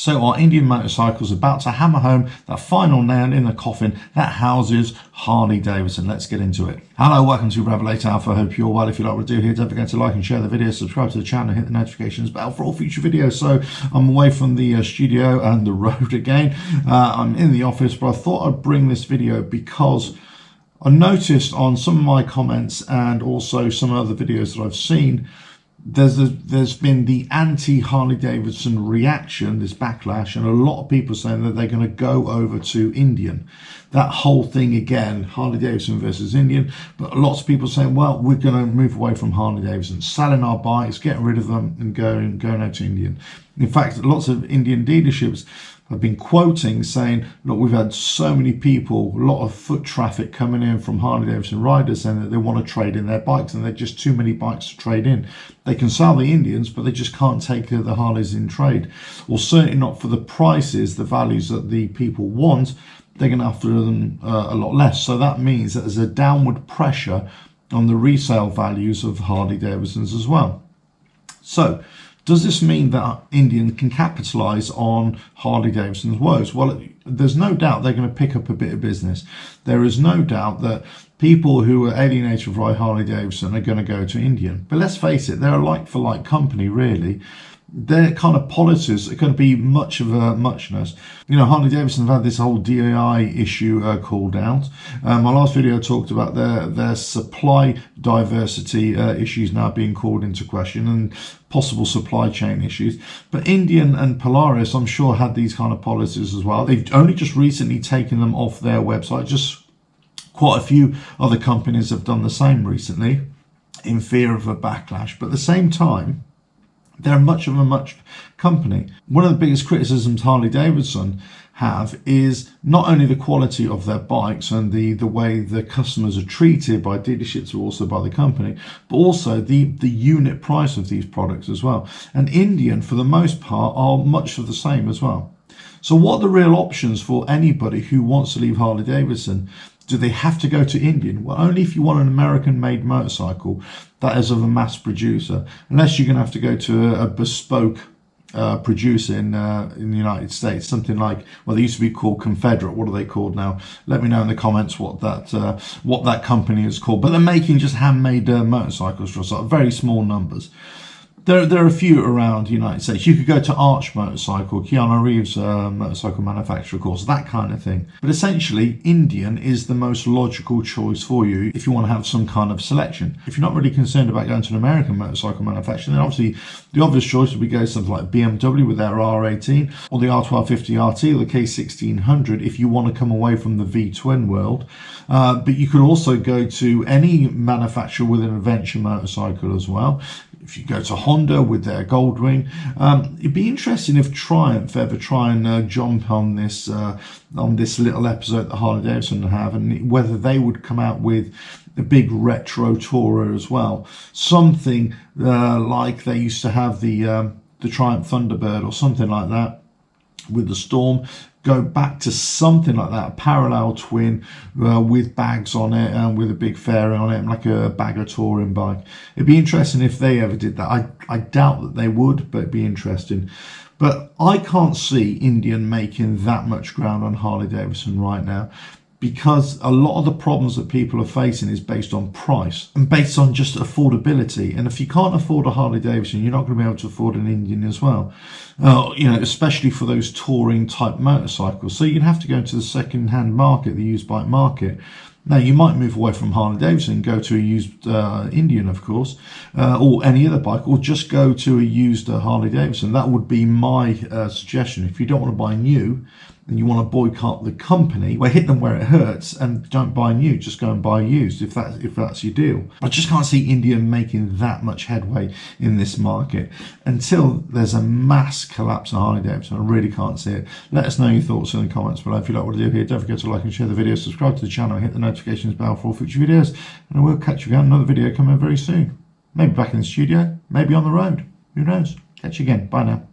So are Indian Motorcycles about to hammer home that final nail in the coffin that houses Harley Davidson? Let's get into it. Hello, welcome to RevelatorAlf. I hope you're well. If you like what I do here, don't forget to like and share the video, subscribe to the channel, and hit the notifications bell for all future videos. So I'm away from the studio and the road again. I'm in the office, but I thought I'd bring this video because I noticed on some of my comments and also some other videos that I've seen, there's been the anti-Harley Davidson reaction, this backlash, and a lot of people saying that they're going to go over to Indian. That whole thing again, Harley Davidson versus Indian, but lots of people saying, well, we're going to move away from Harley Davidson, selling our bikes, getting rid of them and going out to Indian. In fact, lots of Indian dealerships have been quoting saying, look, we've had so many people, a lot of foot traffic coming in from Harley Davidson riders saying that they want to trade in their bikes and they're just too many bikes to trade in. They can sell the Indians, but they just can't take the Harleys in trade, or certainly not for the prices, the values that the people want. They're going to have to do them a lot less. So that means that there's a downward pressure on the resale values of Harley Davidsons as well. So does this mean that Indian can capitalize on Harley Davidson's woes? Well, there's no doubt they're going to pick up a bit of business. There is no doubt that people who are alienated by Harley Davidson are going to go to Indian. But let's face it, they're a like-for-like company, really. Their kind of policies are going to be much of a muchness. You know, Harley Davidson have had this whole DEI issue called out. My last video talked about their supply diversity issues now being called into question and possible supply chain issues. But Indian and Polaris, I'm sure, had these kind of policies as well. They've only just recently taken them off their website. Just quite a few other companies have done the same recently in fear of a backlash. But at the same time, they're much of a much company. One of the biggest criticisms Harley Davidson have is not only the quality of their bikes and the way the customers are treated by dealerships or also by the company, but also the unit price of these products as well. And Indian, for the most part, are much of the same as well. So what are the real options for anybody who wants to leave Harley Davidson? Do they have to go to Indian? Well, only if you want an American-made motorcycle that is of a mass producer, unless you're going to have to go to a bespoke producer in the United States, something like, well, they used to be called Confederate. What are they called now? Let me know in the comments what that company is called. But they're making just handmade motorcycles for sort of very small numbers. There are a few around the United States. You could go to Arch Motorcycle, Keanu Reeves motorcycle manufacturer, of course, that kind of thing. But essentially, Indian is the most logical choice for you if you want to have some kind of selection. If you're not really concerned about going to an American motorcycle manufacturer, then obviously the obvious choice would be go to something like BMW with their R18, or the R1250 RT, or the K1600 if you want to come away from the V-twin world. But you could also go to any manufacturer with an adventure motorcycle as well. If you go to Honda with their Goldwing, it'd be interesting if Triumph ever try and jump on this little episode that Harley Davidson have, and whether they would come out with a big retro tourer as well, something like they used to have the Triumph Thunderbird or something like that with the Storm. Go back to something like that, a parallel twin with bags on it and with a big fairing on it, like a bagger touring bike. It'd be interesting if they ever did that. I doubt that they would, but it'd be interesting. But I can't see Indian making that much ground on Harley Davidson right now, because a lot of the problems that people are facing is based on price and based on just affordability. And if you can't afford a Harley Davidson, you're not going to be able to afford an Indian as well. You know, especially for those touring type motorcycles. So you'd have to go into the second-hand market, the used bike market. Now, you might move away from Harley Davidson and go to a used Indian, of course, or any other bike, or just go to a used Harley Davidson. That would be my suggestion. If you don't want to buy new and you want to boycott the company, well, hit them where it hurts and don't buy new. Just go and buy used if that's your deal. I just can't see Indian making that much headway in this market until there's a mass collapse in Harley Davidson. I really can't see it. Let us know your thoughts in the comments below. If you like what I do here, don't forget to like and share the video, subscribe to the channel, hit the notifications bell for all future videos, and I will catch you again. Another video coming very soon. Maybe back in the studio, maybe on the road. Who knows? Catch you again. Bye now.